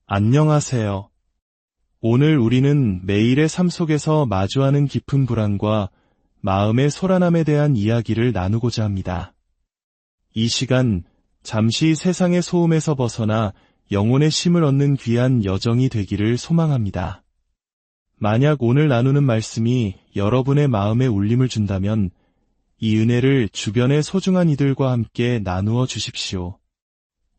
안녕하세요. 오늘 우리는 매일의 삶 속에서 마주하는 깊은 불안과 마음의 소란함에 대한 이야기를 나누고자 합니다. 이 시간, 잠시 세상의 소음에서 벗어나 영혼의 쉼을 얻는 귀한 여정이 되기를 소망합니다. 만약 오늘 나누는 말씀이 여러분의 마음에 울림을 준다면 이 은혜를 주변의 소중한 이들과 함께 나누어 주십시오.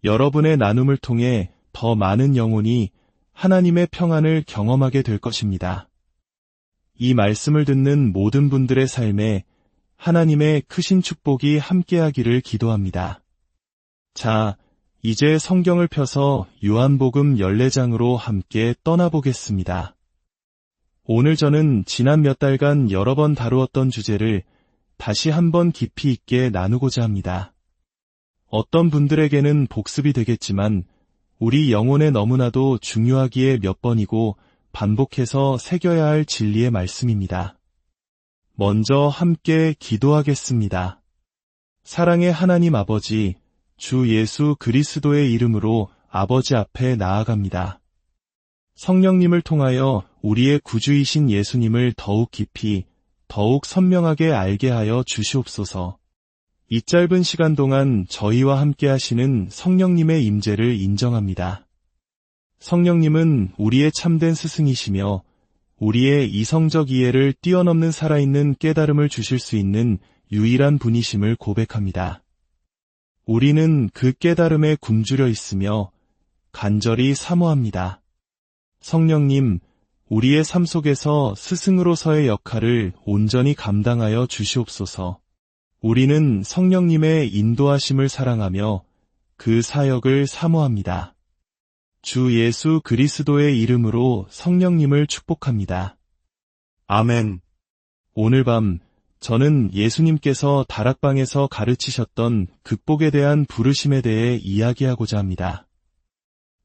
여러분의 나눔을 통해 더 많은 영혼이 하나님의 평안을 경험하게 될 것입니다. 이 말씀을 듣는 모든 분들의 삶에 하나님의 크신 축복이 함께하기를 기도합니다. 자, 이제 성경을 펴서 요한복음 14장으로 함께 떠나보겠습니다. 오늘 저는 지난 몇 달간 여러 번 다루었던 주제를 다시 한번 깊이 있게 나누고자 합니다. 어떤 분들에게는 복습이 되겠지만 우리 영혼에 너무나도 중요하기에 몇 번이고 반복해서 새겨야 할 진리의 말씀입니다. 먼저 함께 기도하겠습니다. 사랑의 하나님 아버지, 주 예수 그리스도의 이름으로 아버지 앞에 나아갑니다. 성령님을 통하여 우리의 구주이신 예수님을 더욱 깊이, 더욱 선명하게 알게 하여 주시옵소서. 이 짧은 시간 동안 저희와 함께 하시는 성령님의 임재를 인정합니다. 성령님은 우리의 참된 스승이시며 우리의 이성적 이해를 뛰어넘는 살아있는 깨달음을 주실 수 있는 유일한 분이심을 고백합니다. 우리는 그 깨달음에 굶주려 있으며 간절히 사모합니다. 성령님, 우리의 삶 속에서 스승으로서의 역할을 온전히 감당하여 주시옵소서. 우리는 성령님의 인도하심을 사랑하며 그 사역을 사모합니다. 주 예수 그리스도의 이름으로 성령님을 축복합니다. 아멘. 오늘 밤 저는 예수님께서 다락방에서 가르치셨던 극복에 대한 부르심에 대해 이야기하고자 합니다.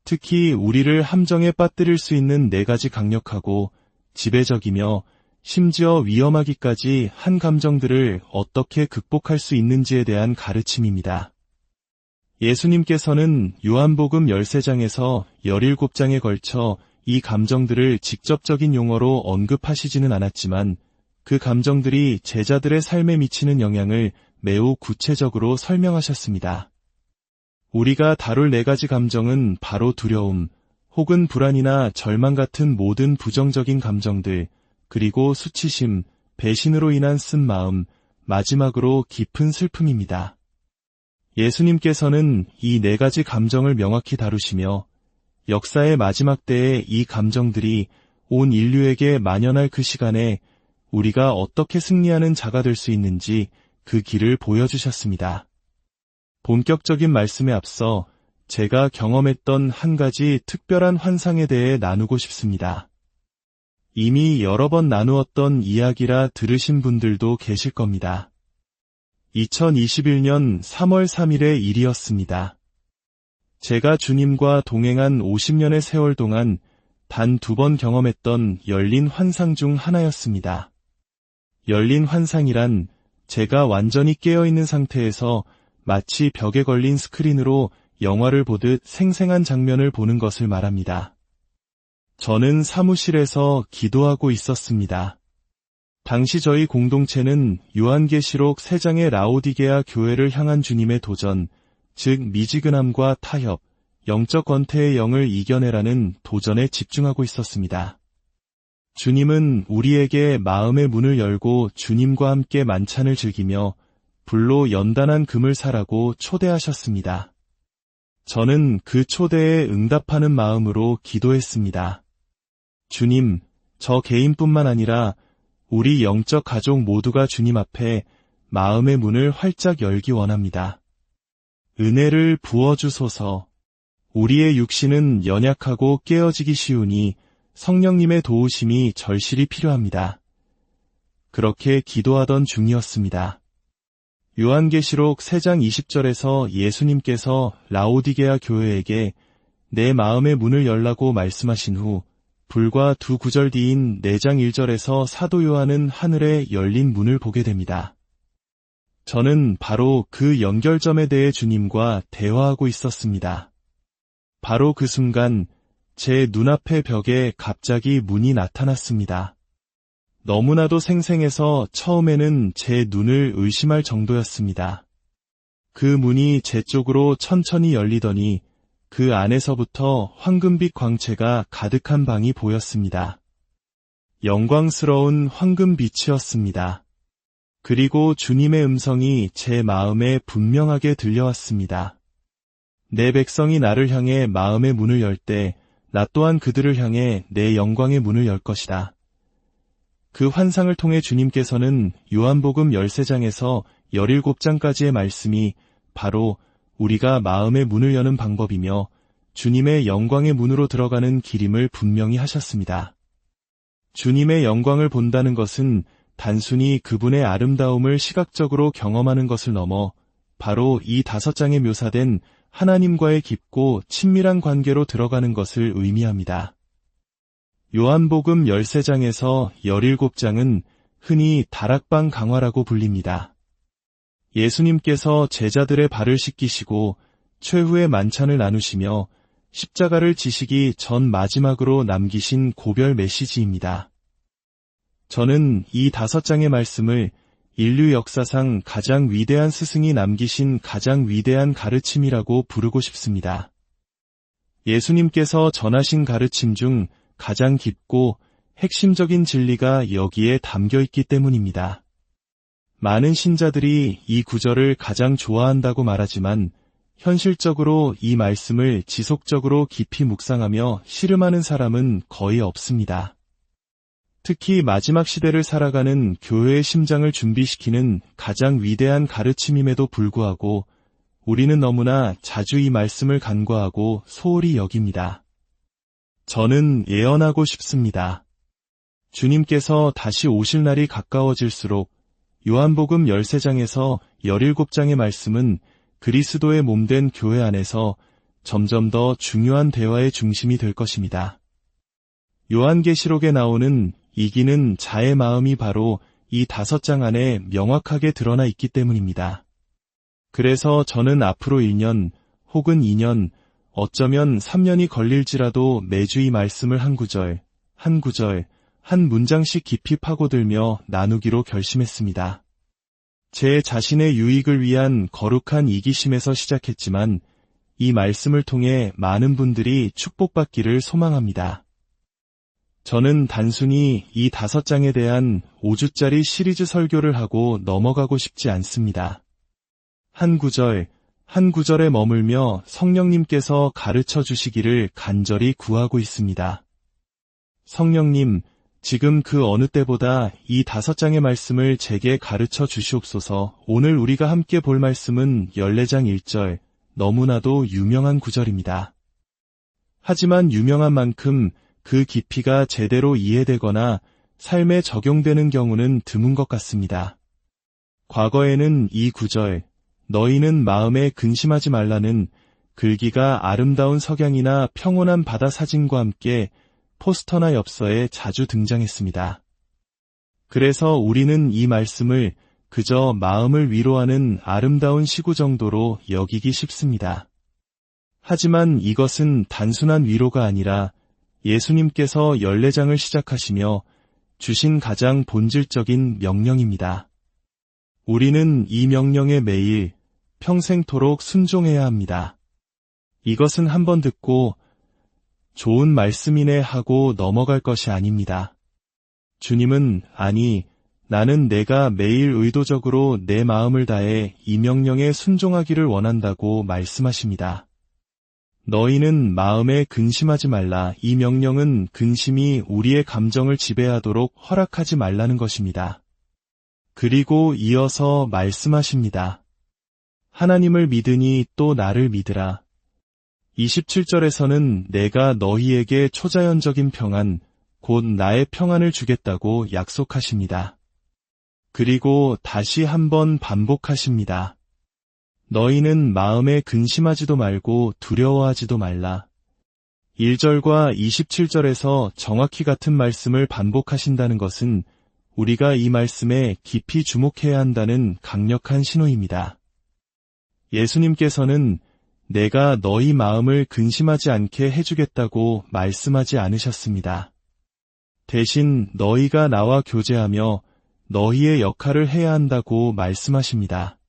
특히 우리를 함정에 빠뜨릴 수 있는 4가지 강력하고 지배적이며 심지어 위험하기까지 한 감정들을 어떻게 극복할 수 있는지에 대한 가르침입니다. 예수님께서는 요한복음 13장에서 17장에 걸쳐 이 감정들을 직접적인 용어로 언급하시지는 않았지만 그 감정들이 제자들의 삶에 미치는 영향을 매우 구체적으로 설명하셨습니다. 우리가 다룰 4가지 감정은 바로 두려움, 혹은 불안이나 절망 같은 모든 부정적인 감정들, 그리고 수치심, 배신으로 인한 쓴마음, 마지막으로 깊은 슬픔입니다. 예수님께서는 이 4가지 감정을 명확히 다루시며 역사의 마지막 때에 이 감정들이 온 인류에게 만연할 그 시간에 우리가 어떻게 승리하는 자가 될 수 있는지 그 길을 보여주셨습니다. 본격적인 말씀에 앞서 제가 경험했던 한 가지 특별한 환상에 대해 나누고 싶습니다. 이미 여러 번 나누었던 이야기라 들으신 분들도 계실 겁니다. 2021년 3월 3일의 일이었습니다. 제가 주님과 동행한 50년의 세월 동안 단 2번 경험했던 열린 환상 중 하나였습니다. 열린 환상이란 제가 완전히 깨어있는 상태에서 마치 벽에 걸린 스크린으로 영화를 보듯 생생한 장면을 보는 것을 말합니다. 저는 사무실에서 기도하고 있었습니다. 당시 저희 공동체는 요한계시록 3장의 라오디게아 교회를 향한 주님의 도전, 즉 미지근함과 타협, 영적 권태의 영을 이겨내라는 도전에 집중하고 있었습니다. 주님은 우리에게 마음의 문을 열고 주님과 함께 만찬을 즐기며 불로 연단한 금을 사라고 초대하셨습니다. 저는 그 초대에 응답하는 마음으로 기도했습니다. 주님, 저 개인뿐만 아니라 우리 영적 가족 모두가 주님 앞에 마음의 문을 활짝 열기 원합니다. 은혜를 부어주소서. 우리의 육신은 연약하고 깨어지기 쉬우니 성령님의 도우심이 절실히 필요합니다. 그렇게 기도하던 중이었습니다. 요한계시록 3장 20절에서 예수님께서 라오디게아 교회에게 내 마음의 문을 열라고 말씀하신 후 불과 2구절 뒤인 4장 1절에서 사도 요한은 하늘에 열린 문을 보게 됩니다. 저는 바로 그 연결점에 대해 주님과 대화하고 있었습니다. 바로 그 순간 제 눈앞의 벽에 갑자기 문이 나타났습니다. 너무나도 생생해서 처음에는 제 눈을 의심할 정도였습니다. 그 문이 제 쪽으로 천천히 열리더니 그 안에서부터 황금빛 광채가 가득한 방이 보였습니다. 영광스러운 황금빛이었습니다. 그리고 주님의 음성이 제 마음에 분명하게 들려왔습니다. 내 백성이 나를 향해 마음의 문을 열 때 나 또한 그들을 향해 내 영광의 문을 열 것이다. 그 환상을 통해 주님께서는 요한복음 13장에서 17장까지의 말씀이 바로 우리가 마음의 문을 여는 방법이며 주님의 영광의 문으로 들어가는 길임을 분명히 하셨습니다. 주님의 영광을 본다는 것은 단순히 그분의 아름다움을 시각적으로 경험하는 것을 넘어 바로 이 5장에 묘사된 하나님과의 깊고 친밀한 관계로 들어가는 것을 의미합니다. 요한복음 13장에서 17장은 흔히 다락방 강화라고 불립니다. 예수님께서 제자들의 발을 씻기시고 최후의 만찬을 나누시며 십자가를 지시기 전 마지막으로 남기신 고별 메시지입니다. 저는 이 5장의 말씀을 인류 역사상 가장 위대한 스승이 남기신 가장 위대한 가르침이라고 부르고 싶습니다. 예수님께서 전하신 가르침 중 가장 깊고 핵심적인 진리가 여기에 담겨 있기 때문입니다. 많은 신자들이 이 구절을 가장 좋아한다고 말하지만 현실적으로 이 말씀을 지속적으로 깊이 묵상하며 씨름하는 사람은 거의 없습니다. 특히 마지막 시대를 살아가는 교회의 심장을 준비시키는 가장 위대한 가르침임에도 불구하고 우리는 너무나 자주 이 말씀을 간과하고 소홀히 여깁니다. 저는 예언하고 싶습니다. 주님께서 다시 오실 날이 가까워질수록 요한복음 13장에서 17장의 말씀은 그리스도의 몸된 교회 안에서 점점 더 중요한 대화의 중심이 될 것입니다. 요한계시록에 나오는 이기는 자의 마음이 바로 이 5장 안에 명확하게 드러나 있기 때문입니다. 그래서 저는 앞으로 1년 혹은 2년, 어쩌면 3년이 걸릴지라도 매주 이 말씀을 한 구절, 한 문장씩 깊이 파고들며 나누기로 결심했습니다. 제 자신의 유익을 위한 거룩한 이기심에서 시작했지만 이 말씀을 통해 많은 분들이 축복받기를 소망합니다. 저는 단순히 이 5장에 대한 5주짜리 시리즈 설교를 하고 넘어가고 싶지 않습니다. 한 구절에 머물며 성령님께서 가르쳐 주시기를 간절히 구하고 있습니다. 성령님, 지금 그 어느 때보다 이 5장의 말씀을 제게 가르쳐 주시옵소서. 오늘 우리가 함께 볼 말씀은 14장 1절, 너무나도 유명한 구절입니다. 하지만 유명한 만큼 그 깊이가 제대로 이해되거나 삶에 적용되는 경우는 드문 것 같습니다. 과거에는 이 구절, 너희는 마음에 근심하지 말라는 글귀가 아름다운 석양이나 평온한 바다 사진과 함께 포스터나 엽서에 자주 등장했습니다. 그래서 우리는 이 말씀을 그저 마음을 위로하는 아름다운 시구 정도로 여기기 쉽습니다. 하지만 이것은 단순한 위로가 아니라 예수님께서 14장을 시작하시며 주신 가장 본질적인 명령입니다. 우리는 이 명령에 매일 평생토록 순종해야 합니다. 이것은 한번 듣고 좋은 말씀이네 하고 넘어갈 것이 아닙니다. 주님은 아니, 나는 내가 매일 의도적으로 내 마음을 다해 이 명령에 순종하기를 원한다고 말씀하십니다. 너희는 마음에 근심하지 말라. 이 명령은 근심이 우리의 감정을 지배하도록 허락하지 말라는 것입니다. 그리고 이어서 말씀하십니다. 하나님을 믿으니 또 나를 믿으라. 27절에서는 내가 너희에게 초자연적인 평안, 곧 나의 평안을 주겠다고 약속하십니다. 그리고 다시 한번 반복하십니다. 너희는 마음에 근심하지도 말고 두려워하지도 말라. 1절과 27절에서 정확히 같은 말씀을 반복하신다는 것은 우리가 이 말씀에 깊이 주목해야 한다는 강력한 신호입니다. 예수님께서는 내가 너희 마음을 근심하지 않게 해주겠다고 말씀하지 않으셨습니다. 대신 너희가 나와 교제하며 너희의 역할을 해야 한다고 말씀하십니다.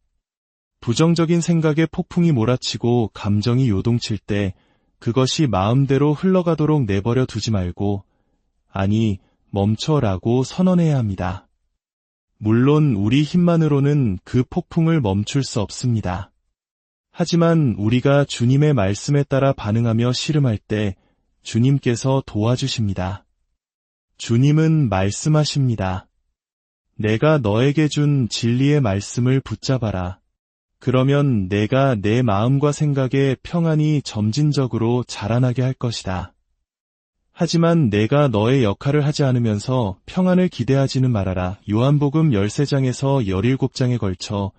부정적인 생각에 폭풍이 몰아치고 감정이 요동칠 때 그것이 마음대로 흘러가도록 내버려 두지 말고 아니 멈춰라고 선언해야 합니다. 물론 우리 힘만으로는 그 폭풍을 멈출 수 없습니다. 하지만 우리가 주님의 말씀에 따라 반응하며 씨름할 때 주님께서 도와주십니다. 주님은 말씀하십니다. 내가 너에게 준 진리의 말씀을 붙잡아라. 그러면 내가 내 마음과 생각에 평안이 점진적으로 자라나게 할 것이다. 하지만 내가 너의 역할을 하지 않으면서 평안을 기대하지는 말아라. 요한복음 13장에서 17장에 걸쳐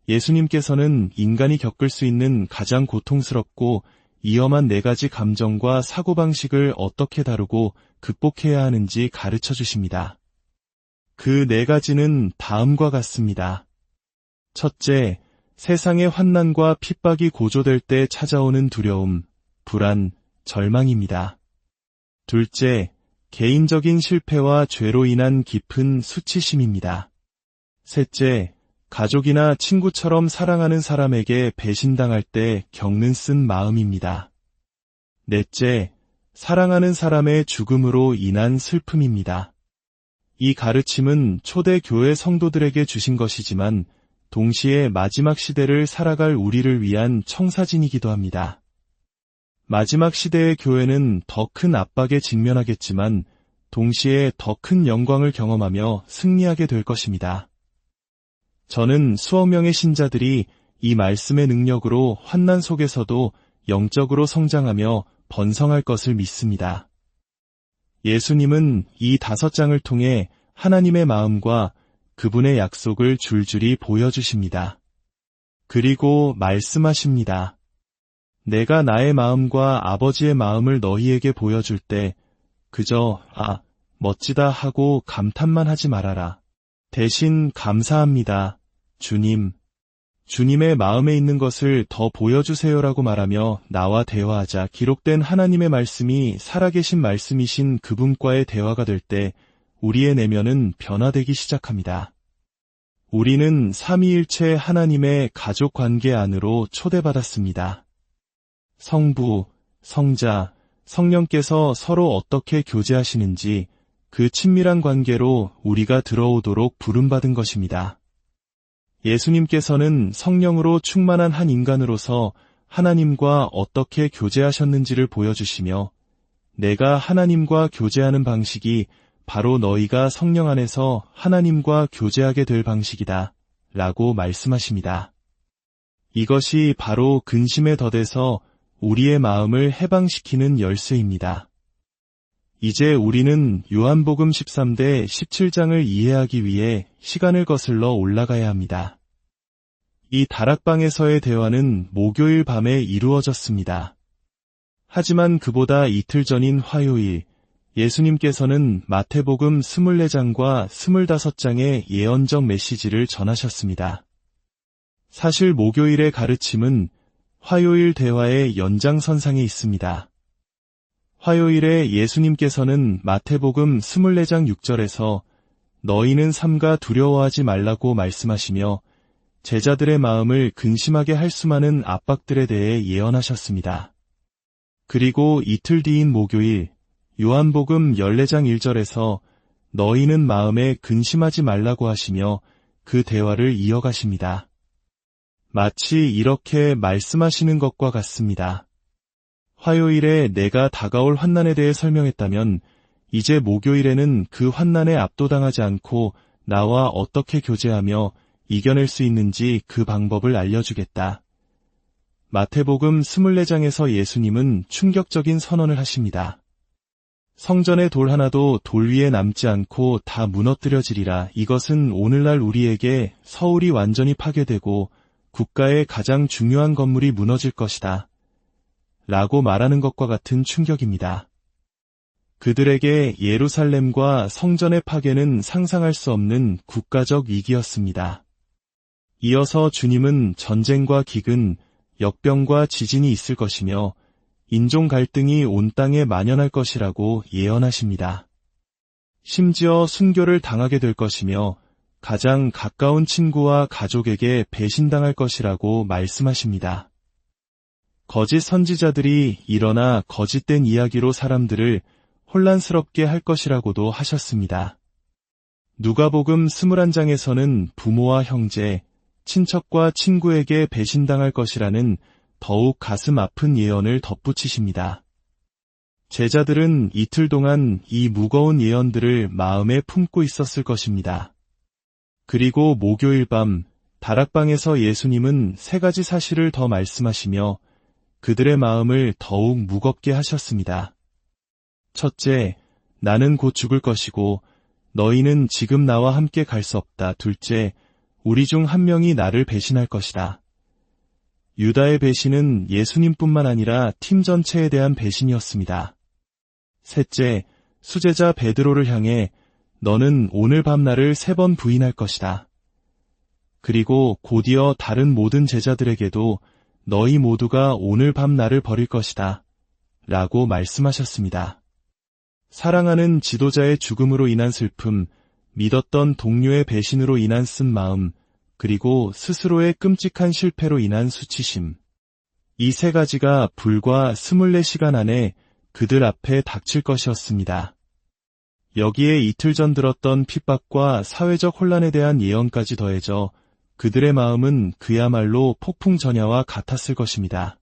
예수님께서는 인간이 겪을 수 있는 가장 고통스럽고 위험한 4가지 감정과 사고방식을 어떻게 다루고 극복해야 하는지 가르쳐 주십니다. 그 4가지는 다음과 같습니다. 첫째, 세상의 환난과 핍박이 고조될 때 찾아오는 두려움, 불안, 절망입니다. 둘째, 개인적인 실패와 죄로 인한 깊은 수치심입니다. 셋째, 가족이나 친구처럼 사랑하는 사람에게 배신당할 때 겪는 쓴 마음입니다. 넷째, 사랑하는 사람의 죽음으로 인한 슬픔입니다. 이 가르침은 초대 교회 성도들에게 주신 것이지만 동시에 마지막 시대를 살아갈 우리를 위한 청사진이기도 합니다. 마지막 시대의 교회는 더 큰 압박에 직면하겠지만 동시에 더 큰 영광을 경험하며 승리하게 될 것입니다. 저는 수억 명의 신자들이 이 말씀의 능력으로 환난 속에서도 영적으로 성장하며 번성할 것을 믿습니다. 예수님은 이 5장을 통해 하나님의 마음과 그분의 약속을 줄줄이 보여주십니다. 그리고 말씀하십니다. 내가 나의 마음과 아버지의 마음을 너희에게 보여줄 때 그저 멋지다 하고 감탄만 하지 말아라. 대신 감사합니다. 주님. 주님의 마음에 있는 것을 더 보여주세요라고 말하며 나와 대화하자. 기록된 하나님의 말씀이 살아계신 말씀이신 그분과의 대화가 될 때 우리의 내면은 변화되기 시작합니다. 우리는 삼위일체 하나님의 가족 관계 안으로 초대받았습니다. 성부, 성자, 성령께서 서로 어떻게 교제하시는지 그 친밀한 관계로 우리가 들어오도록 부름받은 것입니다. 예수님께서는 성령으로 충만한 한 인간으로서 하나님과 어떻게 교제하셨는지를 보여주시며 내가 하나님과 교제하는 방식이 바로 너희가 성령 안에서 하나님과 교제하게 될 방식이다 라고 말씀하십니다. 이것이 바로 근심에 더돼서 우리의 마음을 해방시키는 열쇠입니다. 이제 우리는 요한복음 13대 17장을 이해하기 위해 시간을 거슬러 올라가야 합니다. 이 다락방에서의 대화는 목요일 밤에 이루어졌습니다. 하지만 그보다 이틀 전인 화요일, 예수님께서는 마태복음 24장과 25장의 예언적 메시지를 전하셨습니다. 사실 목요일의 가르침은 화요일 대화의 연장선상에 있습니다. 화요일에 예수님께서는 마태복음 24장 6절에서 너희는 삼가 두려워하지 말라고 말씀하시며 제자들의 마음을 근심하게 할 수많은 압박들에 대해 예언하셨습니다. 그리고 이틀 뒤인 목요일 요한복음 14장 1절에서 너희는 마음에 근심하지 말라고 하시며 그 대화를 이어가십니다. 마치 이렇게 말씀하시는 것과 같습니다. 화요일에 내가 다가올 환난에 대해 설명했다면 이제 목요일에는 그 환난에 압도당하지 않고 나와 어떻게 교제하며 이겨낼 수 있는지 그 방법을 알려주겠다. 마태복음 24장에서 예수님은 충격적인 선언을 하십니다. 성전의 돌 하나도 돌 위에 남지 않고 다 무너뜨려지리라. 이것은 오늘날 우리에게 서울이 완전히 파괴되고 국가의 가장 중요한 건물이 무너질 것이다. 라고 말하는 것과 같은 충격입니다. 그들에게 예루살렘과 성전의 파괴는 상상할 수 없는 국가적 위기였습니다. 이어서 주님은 전쟁과 기근, 역병과 지진이 있을 것이며 인종 갈등이 온 땅에 만연할 것이라고 예언하십니다. 심지어 순교를 당하게 될 것이며 가장 가까운 친구와 가족에게 배신당할 것이라고 말씀하십니다. 거짓 선지자들이 일어나 거짓된 이야기로 사람들을 혼란스럽게 할 것이라고도 하셨습니다. 누가복음 21장에서는 부모와 형제, 친척과 친구에게 배신당할 것이라는 더욱 가슴 아픈 예언을 덧붙이십니다. 제자들은 이틀 동안 이 무거운 예언들을 마음에 품고 있었을 것입니다. 그리고 목요일 밤 다락방에서 예수님은 세 가지 사실을 더 말씀하시며 그들의 마음을 더욱 무겁게 하셨습니다. 첫째, 나는 곧 죽을 것이고 너희는 지금 나와 함께 갈 수 없다. 둘째, 우리 중 한 명이 나를 배신할 것이다. 유다의 배신은 예수님뿐만 아니라 팀 전체에 대한 배신이었습니다. 셋째, 수제자 베드로를 향해 너는 오늘 밤 나를 3번 부인할 것이다. 그리고 곧이어 다른 모든 제자들에게도 너희 모두가 오늘 밤 나를 버릴 것이다. 라고 말씀하셨습니다. 사랑하는 지도자의 죽음으로 인한 슬픔, 믿었던 동료의 배신으로 인한 쓴 마음, 그리고 스스로의 끔찍한 실패로 인한 수치심. 이 세 가지가 불과 24시간 안에 그들 앞에 닥칠 것이었습니다. 여기에 이틀 전 들었던 핍박과 사회적 혼란에 대한 예언까지 더해져 그들의 마음은 그야말로 폭풍 전야와 같았을 것입니다.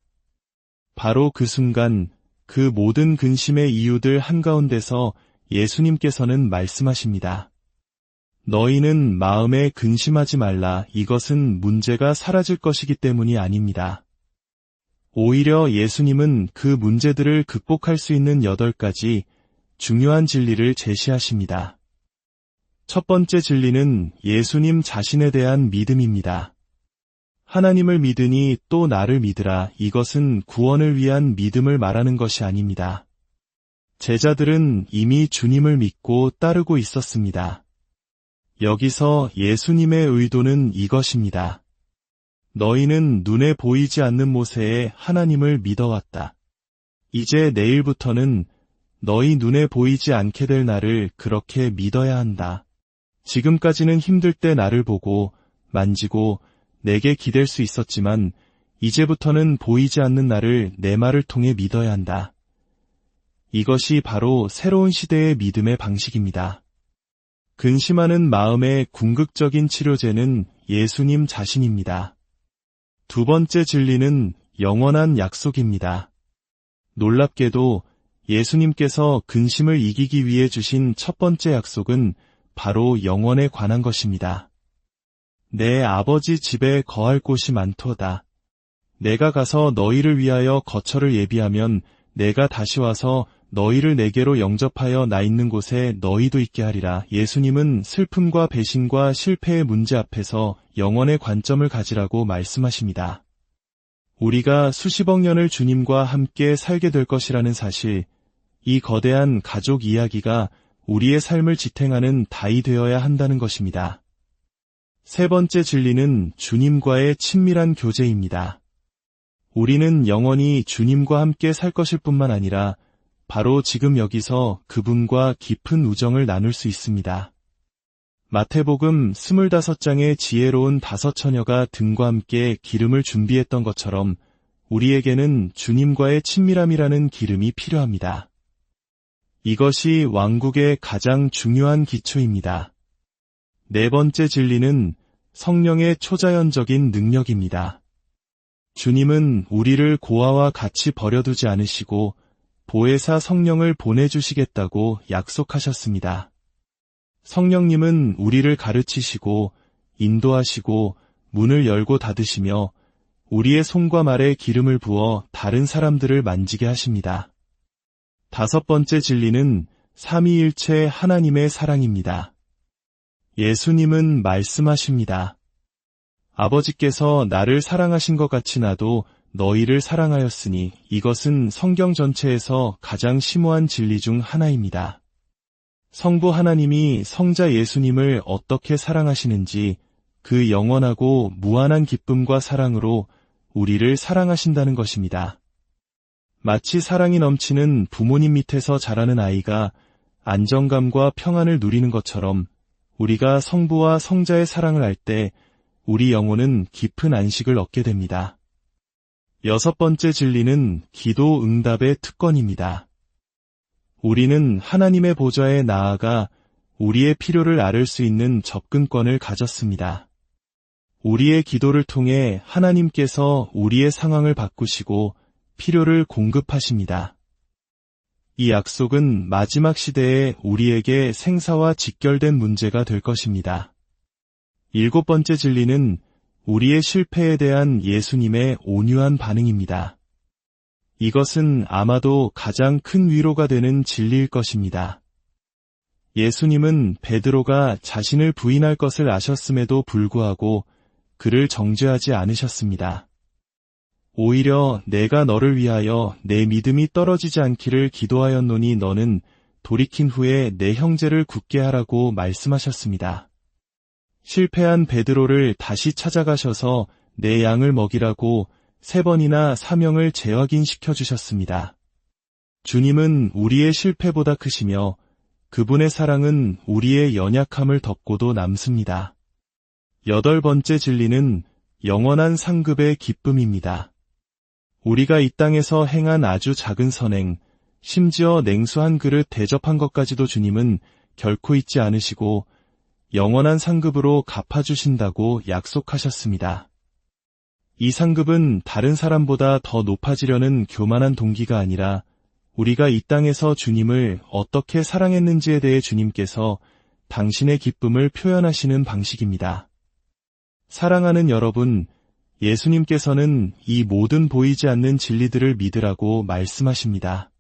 바로 그 순간 그 모든 근심의 이유들 한가운데서 예수님께서는 말씀하십니다. 너희는 마음에 근심하지 말라. 이것은 문제가 사라질 것이기 때문이 아닙니다. 오히려 예수님은 그 문제들을 극복할 수 있는 8가지 중요한 진리를 제시하십니다. 첫 번째 진리는 예수님 자신에 대한 믿음입니다. 하나님을 믿으니 또 나를 믿으라. 이것은 구원을 위한 믿음을 말하는 것이 아닙니다. 제자들은 이미 주님을 믿고 따르고 있었습니다. 여기서 예수님의 의도는 이것입니다. 너희는 눈에 보이지 않는 모세에 하나님을 믿어왔다. 이제 내일부터는 너희 눈에 보이지 않게 될 나를 그렇게 믿어야 한다. 지금까지는 힘들 때 나를 보고 만지고 내게 기댈 수 있었지만 이제부터는 보이지 않는 나를 내 말을 통해 믿어야 한다. 이것이 바로 새로운 시대의 믿음의 방식입니다. 근심하는 마음의 궁극적인 치료제는 예수님 자신입니다. 두 번째 진리는 영원한 약속입니다. 놀랍게도 예수님께서 근심을 이기기 위해 주신 첫 번째 약속은 바로 영원에 관한 것입니다. 내 아버지 집에 거할 곳이 많도다. 내가 가서 너희를 위하여 거처를 예비하면 내가 다시 와서 너희를 내게로 영접하여 나 있는 곳에 너희도 있게 하리라. 예수님은 슬픔과 배신과 실패의 문제 앞에서 영원의 관점을 가지라고 말씀하십니다. 우리가 수십억 년을 주님과 함께 살게 될 것이라는 사실, 이 거대한 가족 이야기가 우리의 삶을 지탱하는 답이 되어야 한다는 것입니다. 세 번째 진리는 주님과의 친밀한 교제입니다. 우리는 영원히 주님과 함께 살 것일 뿐만 아니라 바로 지금 여기서 그분과 깊은 우정을 나눌 수 있습니다. 마태복음 25장의 지혜로운 5처녀가 등과 함께 기름을 준비했던 것처럼 우리에게는 주님과의 친밀함이라는 기름이 필요합니다. 이것이 왕국의 가장 중요한 기초입니다. 네 번째 진리는 성령의 초자연적인 능력입니다. 주님은 우리를 고아와 같이 버려두지 않으시고 보혜사 성령을 보내주시겠다고 약속하셨습니다. 성령님은 우리를 가르치시고 인도하시고 문을 열고 닫으시며 우리의 손과 말에 기름을 부어 다른 사람들을 만지게 하십니다. 다섯 번째 진리는 삼위일체 하나님의 사랑입니다. 예수님은 말씀하십니다. 아버지께서 나를 사랑하신 것 같이 나도 너희를 사랑하였으니 이것은 성경 전체에서 가장 심오한 진리 중 하나입니다. 성부 하나님이 성자 예수님을 어떻게 사랑하시는지 그 영원하고 무한한 기쁨과 사랑으로 우리를 사랑하신다는 것입니다. 마치 사랑이 넘치는 부모님 밑에서 자라는 아이가 안정감과 평안을 누리는 것처럼 우리가 성부와 성자의 사랑을 알 때 우리 영혼은 깊은 안식을 얻게 됩니다. 여섯 번째 진리는 기도 응답의 특권입니다. 우리는 하나님의 보좌에 나아가 우리의 필요를 아를 수 있는 접근권을 가졌습니다. 우리의 기도를 통해 하나님께서 우리의 상황을 바꾸시고 필요를 공급하십니다. 이 약속은 마지막 시대에 우리에게 생사와 직결된 문제가 될 것입니다. 일곱 번째 진리는 우리의 실패에 대한 예수님의 온유한 반응입니다. 이것은 아마도 가장 큰 위로가 되는 진리일 것입니다. 예수님은 베드로가 자신을 부인할 것을 아셨음에도 불구하고 그를 정죄하지 않으셨습니다. 오히려 내가 너를 위하여 내 믿음이 떨어지지 않기를 기도하였노니 너는 돌이킨 후에 내 형제를 굳게 하라고 말씀하셨습니다. 실패한 베드로를 다시 찾아가셔서 내 양을 먹이라고 3번이나 사명을 재확인시켜 주셨습니다. 주님은 우리의 실패보다 크시며 그분의 사랑은 우리의 연약함을 덮고도 남습니다. 여덟 번째 진리는 영원한 상급의 기쁨입니다. 우리가 이 땅에서 행한 아주 작은 선행, 심지어 냉수 한 그릇 대접한 것까지도 주님은 결코 잊지 않으시고 영원한 상급으로 갚아주신다고 약속하셨습니다. 이 상급은 다른 사람보다 더 높아지려는 교만한 동기가 아니라 우리가 이 땅에서 주님을 어떻게 사랑했는지에 대해 주님께서 당신의 기쁨을 표현하시는 방식입니다. 사랑하는 여러분, 예수님께서는 이 모든 보이지 않는 진리들을 믿으라고 말씀하십니다.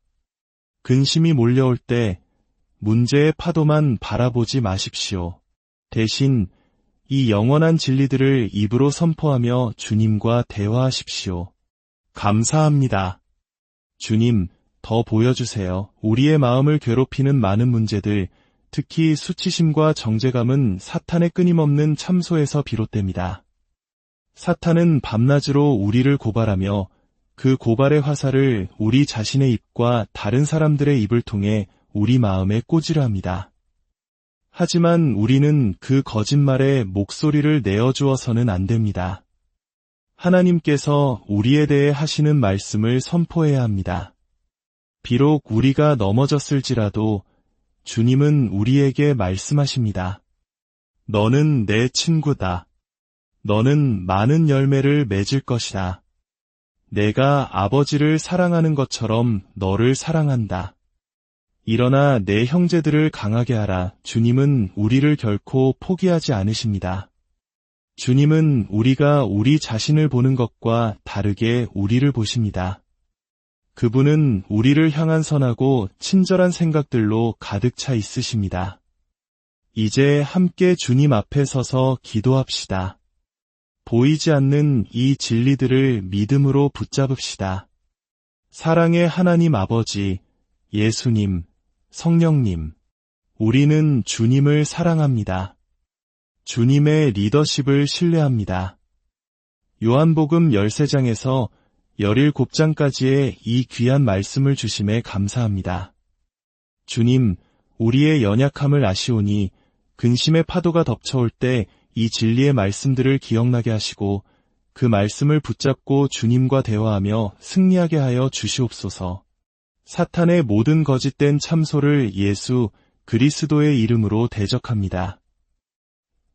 근심이 몰려올 때 문제의 파도만 바라보지 마십시오. 대신 이 영원한 진리들을 입으로 선포하며 주님과 대화하십시오. 감사합니다. 주님, 더 보여주세요. 우리의 마음을 괴롭히는 많은 문제들, 특히 수치심과 정죄감은 사탄의 끊임없는 참소에서 비롯됩니다. 사탄은 밤낮으로 우리를 고발하며 그 고발의 화살을 우리 자신의 입과 다른 사람들의 입을 통해 우리 마음에 꽂으려 합니다. 하지만 우리는 그 거짓말에 목소리를 내어주어서는 안 됩니다. 하나님께서 우리에 대해 하시는 말씀을 선포해야 합니다. 비록 우리가 넘어졌을지라도 주님은 우리에게 말씀하십니다. 너는 내 친구다. 너는 많은 열매를 맺을 것이다. 내가 아버지를 사랑하는 것처럼 너를 사랑한다. 일어나 내 형제들을 강하게 하라. 주님은 우리를 결코 포기하지 않으십니다. 주님은 우리가 우리 자신을 보는 것과 다르게 우리를 보십니다. 그분은 우리를 향한 선하고 친절한 생각들로 가득 차 있으십니다. 이제 함께 주님 앞에 서서 기도합시다. 보이지 않는 이 진리들을 믿음으로 붙잡읍시다. 사랑의 하나님 아버지, 예수님, 성령님, 우리는 주님을 사랑합니다. 주님의 리더십을 신뢰합니다. 요한복음 13장에서 17장까지의 이 귀한 말씀을 주심에 감사합니다. 주님, 우리의 연약함을 아시오니 근심의 파도가 덮쳐올 때 이 진리의 말씀들을 기억나게 하시고 그 말씀을 붙잡고 주님과 대화하며 승리하게 하여 주시옵소서. 사탄의 모든 거짓된 참소를 예수 그리스도의 이름으로 대적합니다.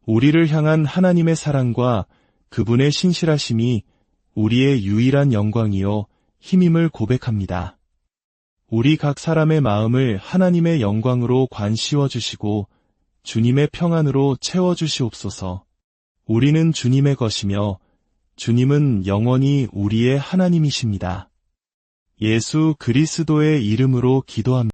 우리를 향한 하나님의 사랑과 그분의 신실하심이 우리의 유일한 영광이요 힘임을 고백합니다. 우리 각 사람의 마음을 하나님의 영광으로 관씌워 주시고 주님의 평안으로 채워주시옵소서. 우리는 주님의 것이며 주님은 영원히 우리의 하나님이십니다. 예수 그리스도의 이름으로 기도합니다.